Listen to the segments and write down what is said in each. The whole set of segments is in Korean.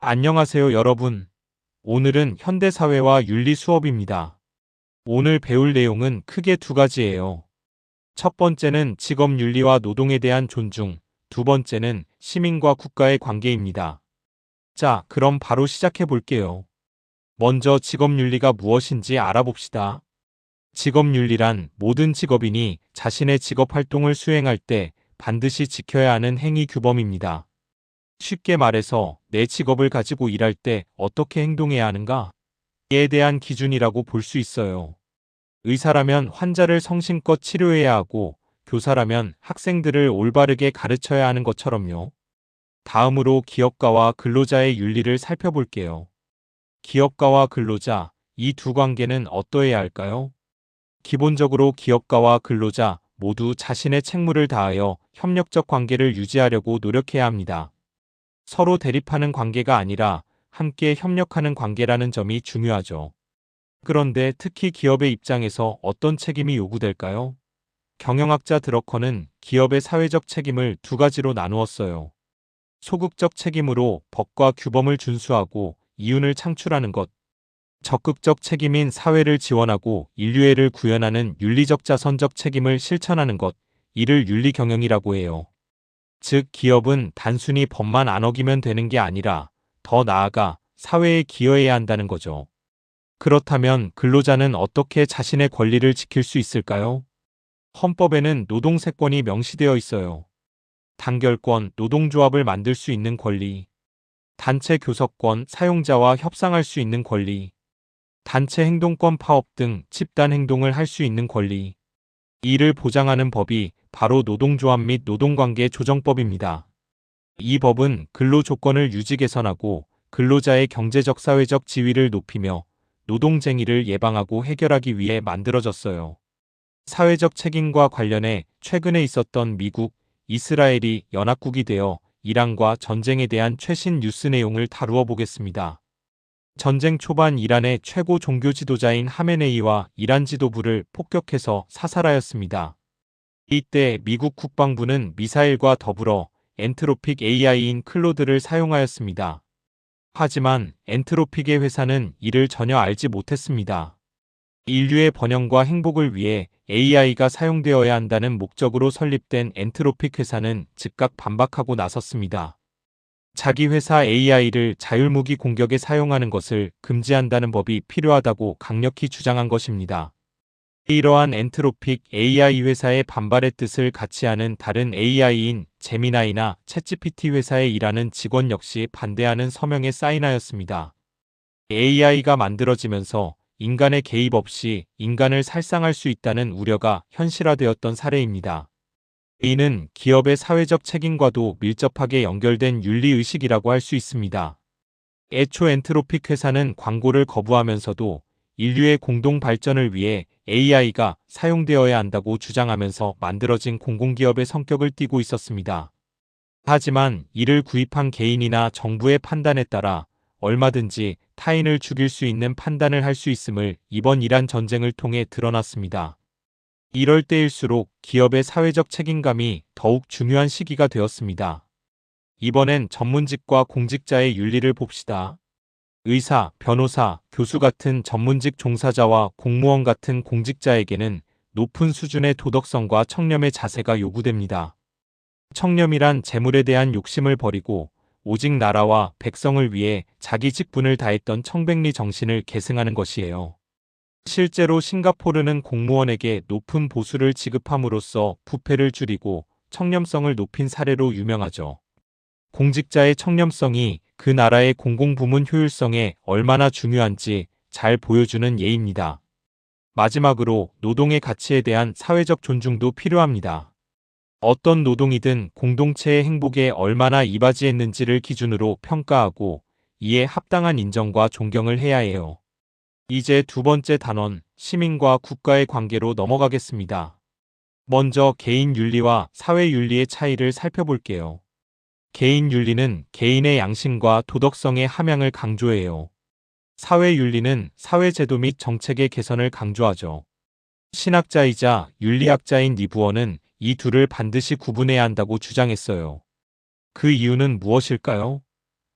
안녕하세요, 여러분. 오늘은 현대사회와 윤리 수업입니다. 오늘 배울 내용은 크게 두 가지예요. 첫 번째는 직업윤리와 노동에 대한 존중, 두 번째는 시민과 국가의 관계입니다. 자, 그럼 바로 시작해 볼게요. 먼저 직업윤리가 무엇인지 알아봅시다. 직업윤리란 모든 직업인이 자신의 직업 활동을 수행할 때 반드시 지켜야 하는 행위 규범입니다. 쉽게 말해서 내 직업을 가지고 일할 때 어떻게 행동해야 하는가? 이에 대한 기준이라고 볼 수 있어요. 의사라면 환자를 성심껏 치료해야 하고 교사라면 학생들을 올바르게 가르쳐야 하는 것처럼요. 다음으로 기업가와 근로자의 윤리를 살펴볼게요. 기업가와 근로자, 이 두 관계는 어떠해야 할까요? 기본적으로 기업가와 근로자 모두 자신의 책무를 다하여 협력적 관계를 유지하려고 노력해야 합니다. 서로 대립하는 관계가 아니라 함께 협력하는 관계라는 점이 중요하죠. 그런데 특히 기업의 입장에서 어떤 책임이 요구될까요? 경영학자 드러커는 기업의 사회적 책임을 두 가지로 나누었어요. 소극적 책임으로 법과 규범을 준수하고 이윤을 창출하는 것. 적극적 책임인 사회를 지원하고 인류애를 구현하는 윤리적 자선적 책임을 실천하는 것. 이를 윤리경영이라고 해요. 즉, 기업은 단순히 법만 안 어기면 되는 게 아니라 더 나아가 사회에 기여해야 한다는 거죠. 그렇다면 근로자는 어떻게 자신의 권리를 지킬 수 있을까요? 헌법에는 노동세권이 명시되어 있어요. 단결권, 노동조합을 만들 수 있는 권리, 단체 교섭권, 사용자와 협상할 수 있는 권리, 단체 행동권 파업 등 집단 행동을 할 수 있는 권리. 이를 보장하는 법이 바로 노동조합 및 노동관계 조정법입니다. 이 법은 근로조건을 유지 개선하고 근로자의 경제적 사회적 지위를 높이며 노동쟁의를 예방하고 해결하기 위해 만들어졌어요. 사회적 책임과 관련해 최근에 있었던 미국, 이스라엘이 연합국이 되어 이란과 전쟁에 대한 최신 뉴스 내용을 다루어 보겠습니다. 전쟁 초반 이란의 최고 종교 지도자인 하메네이와 이란 지도부를 폭격해서 사살하였습니다. 이때 미국 국방부는 미사일과 더불어 엔트로픽 AI인 클로드를 사용하였습니다. 하지만 엔트로픽의 회사는 이를 전혀 알지 못했습니다. 인류의 번영과 행복을 위해 AI가 사용되어야 한다는 목적으로 설립된 엔트로픽 회사는 즉각 반박하고 나섰습니다. 자기 회사 AI를 자율무기 공격에 사용하는 것을 금지한다는 법이 필요하다고 강력히 주장한 것입니다. 이러한 엔트로픽 AI 회사의 반발의 뜻을 같이 하는 다른 AI인 제미나이나 챗GPT 회사에 일하는 직원 역시 반대하는 서명에 사인하였습니다. AI가 만들어지면서 인간의 개입 없이 인간을 살상할 수 있다는 우려가 현실화되었던 사례입니다. 이는 기업의 사회적 책임과도 밀접하게 연결된 윤리의식이라고 할 수 있습니다. 애초 엔트로픽 회사는 광고를 거부하면서도 인류의 공동 발전을 위해 AI가 사용되어야 한다고 주장하면서 만들어진 공공기업의 성격을 띠고 있었습니다. 하지만 이를 구입한 개인이나 정부의 판단에 따라 얼마든지 타인을 죽일 수 있는 판단을 할 수 있음을 이번 이란 전쟁을 통해 드러났습니다. 이럴 때일수록 기업의 사회적 책임감이 더욱 중요한 시기가 되었습니다. 이번엔 전문직과 공직자의 윤리를 봅시다. 의사, 변호사, 교수 같은 전문직 종사자와 공무원 같은 공직자에게는 높은 수준의 도덕성과 청렴의 자세가 요구됩니다. 청렴이란 재물에 대한 욕심을 버리고 오직 나라와 백성을 위해 자기 직분을 다했던 청백리 정신을 계승하는 것이에요. 실제로 싱가포르는 공무원에게 높은 보수를 지급함으로써 부패를 줄이고 청렴성을 높인 사례로 유명하죠. 공직자의 청렴성이 그 나라의 공공부문 효율성에 얼마나 중요한지 잘 보여주는 예입니다. 마지막으로 노동의 가치에 대한 사회적 존중도 필요합니다. 어떤 노동이든 공동체의 행복에 얼마나 이바지했는지를 기준으로 평가하고 이에 합당한 인정과 존경을 해야 해요. 이제 두 번째 단원, 시민과 국가의 관계로 넘어가겠습니다. 먼저 개인 윤리와 사회 윤리의 차이를 살펴볼게요. 개인 윤리는 개인의 양심과 도덕성의 함양을 강조해요. 사회 윤리는 사회제도 및 정책의 개선을 강조하죠. 신학자이자 윤리학자인 니부어는 이 둘을 반드시 구분해야 한다고 주장했어요. 그 이유는 무엇일까요?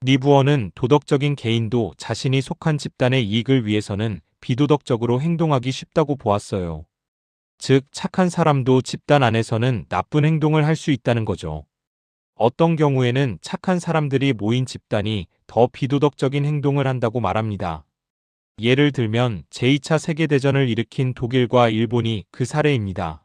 리부어는 도덕적인 개인도 자신이 속한 집단의 이익을 위해서는 비도덕적으로 행동하기 쉽다고 보았어요. 즉, 착한 사람도 집단 안에서는 나쁜 행동을 할 수 있다는 거죠. 어떤 경우에는 착한 사람들이 모인 집단이 더 비도덕적인 행동을 한다고 말합니다. 예를 들면 제2차 세계대전을 일으킨 독일과 일본이 그 사례입니다.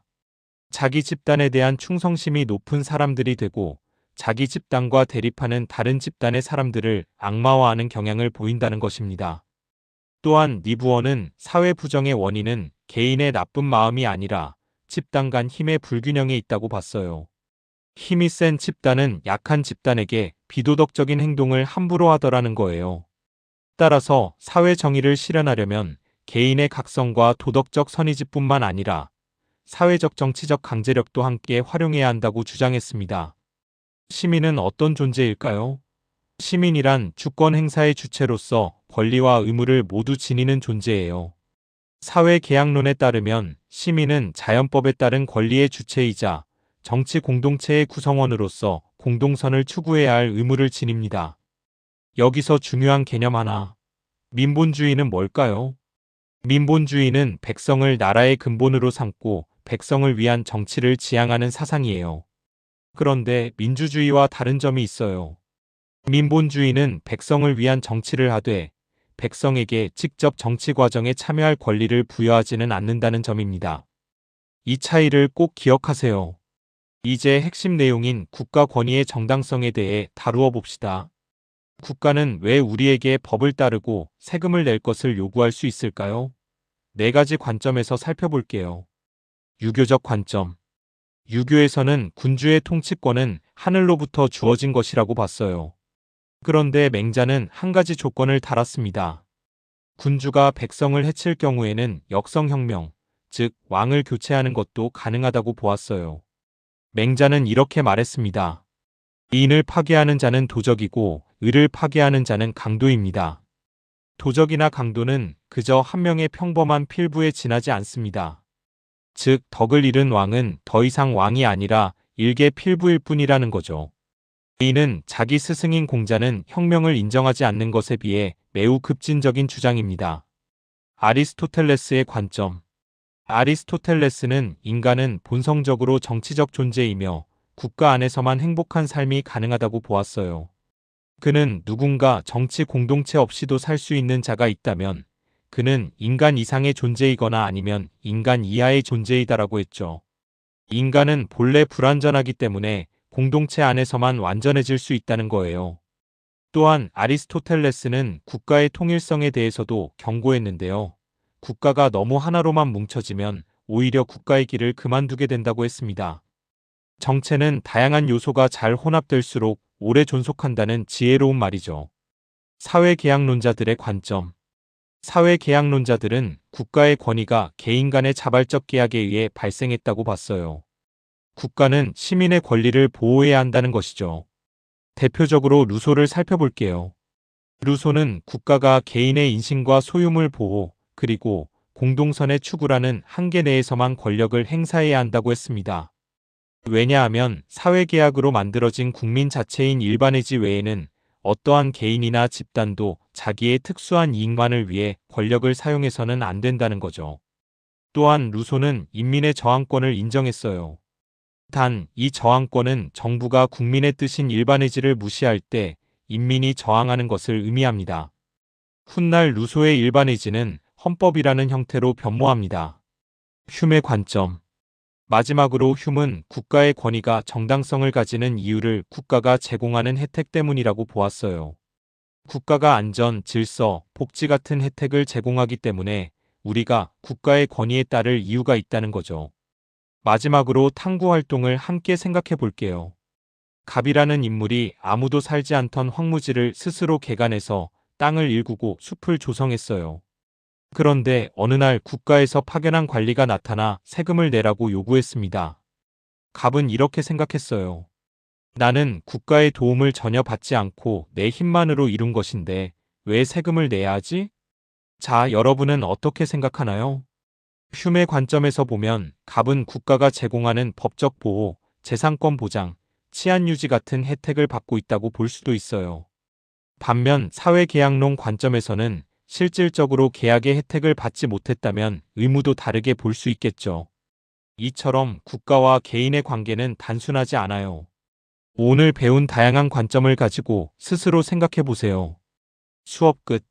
자기 집단에 대한 충성심이 높은 사람들이 되고 자기 집단과 대립하는 다른 집단의 사람들을 악마화하는 경향을 보인다는 것입니다. 또한 리부어는 사회 부정의 원인은 개인의 나쁜 마음이 아니라 집단 간 힘의 불균형에 있다고 봤어요. 힘이 센 집단은 약한 집단에게 비도덕적인 행동을 함부로 하더라는 거예요. 따라서 사회 정의를 실현하려면 개인의 각성과 도덕적 선의지뿐만 아니라 사회적 정치적 강제력도 함께 활용해야 한다고 주장했습니다. 시민은 어떤 존재일까요? 시민이란 주권 행사의 주체로서 권리와 의무를 모두 지니는 존재예요. 사회 계약론에 따르면 시민은 자연법에 따른 권리의 주체이자 정치 공동체의 구성원으로서 공동선을 추구해야 할 의무를 지닙니다. 여기서 중요한 개념 하나. 민본주의는 뭘까요? 민본주의는 백성을 나라의 근본으로 삼고 백성을 위한 정치를 지향하는 사상이에요. 그런데 민주주의와 다른 점이 있어요. 민본주의는 백성을 위한 정치를 하되 백성에게 직접 정치 과정에 참여할 권리를 부여하지는 않는다는 점입니다. 이 차이를 꼭 기억하세요. 이제 핵심 내용인 국가 권위의 정당성에 대해 다루어 봅시다. 국가는 왜 우리에게 법을 따르고 세금을 낼 것을 요구할 수 있을까요? 네 가지 관점에서 살펴볼게요. 유교적 관점. 유교에서는 군주의 통치권은 하늘로부터 주어진 것이라고 봤어요. 그런데 맹자는 한 가지 조건을 달았습니다. 군주가 백성을 해칠 경우에는 역성혁명, 즉 왕을 교체하는 것도 가능하다고 보았어요. 맹자는 이렇게 말했습니다. 이인을 파괴하는 자는 도적이고 의를 파괴하는 자는 강도입니다. 도적이나 강도는 그저 한 명의 평범한 필부에 지나지 않습니다. 즉 덕을 잃은 왕은 더 이상 왕이 아니라 일개 필부일 뿐이라는 거죠. 이는 자기 스승인 공자는 혁명을 인정하지 않는 것에 비해 매우 급진적인 주장입니다. 아리스토텔레스의 관점. 아리스토텔레스는 인간은 본성적으로 정치적 존재이며 국가 안에서만 행복한 삶이 가능하다고 보았어요. 그는 누군가 정치 공동체 없이도 살 수 있는 자가 있다면 그는 인간 이상의 존재이거나 아니면 인간 이하의 존재이다라고 했죠. 인간은 본래 불완전하기 때문에 공동체 안에서만 완전해질 수 있다는 거예요. 또한 아리스토텔레스는 국가의 통일성에 대해서도 경고했는데요. 국가가 너무 하나로만 뭉쳐지면 오히려 국가의 길을 그만두게 된다고 했습니다. 정체는 다양한 요소가 잘 혼합될수록 오래 존속한다는 지혜로운 말이죠. 사회계약론자들의 관점. 사회계약론자들은 국가의 권위가 개인 간의 자발적 계약에 의해 발생했다고 봤어요. 국가는 시민의 권리를 보호해야 한다는 것이죠. 대표적으로 루소를 살펴볼게요. 루소는 국가가 개인의 인신과 소유물 보호, 그리고 공동선의 추구라는 한계 내에서만 권력을 행사해야 한다고 했습니다. 왜냐하면 사회계약으로 만들어진 국민 자체인 일반의 지 외에는 어떠한 개인이나 집단도 자기의 특수한 이익만을 위해 권력을 사용해서는 안 된다는 거죠. 또한 루소는 인민의 저항권을 인정했어요. 단, 이 저항권은 정부가 국민의 뜻인 일반의지를 무시할 때 인민이 저항하는 것을 의미합니다. 훗날 루소의 일반의지는 헌법이라는 형태로 변모합니다. 휴메 관점. 마지막으로 휴은 국가의 권위가 정당성을 가지는 이유를 국가가 제공하는 혜택 때문이라고 보았어요. 국가가 안전, 질서, 복지 같은 혜택을 제공하기 때문에 우리가 국가의 권위에 따를 이유가 있다는 거죠. 마지막으로 탐구 활동을 함께 생각해 볼게요. 갑이라는 인물이 아무도 살지 않던 황무지를 스스로 개간해서 땅을 일구고 숲을 조성했어요. 그런데 어느 날 국가에서 파견한 관리가 나타나 세금을 내라고 요구했습니다. 갑은 이렇게 생각했어요. 나는 국가의 도움을 전혀 받지 않고 내 힘만으로 이룬 것인데 왜 세금을 내야 하지? 자, 여러분은 어떻게 생각하나요? 휴메 관점에서 보면 갑은 국가가 제공하는 법적 보호, 재산권 보장, 치안 유지 같은 혜택을 받고 있다고 볼 수도 있어요. 반면 사회계약론 관점에서는 실질적으로 계약의 혜택을 받지 못했다면 의무도 다르게 볼 수 있겠죠. 이처럼 국가와 개인의 관계는 단순하지 않아요. 오늘 배운 다양한 관점을 가지고 스스로 생각해 보세요. 수업 끝.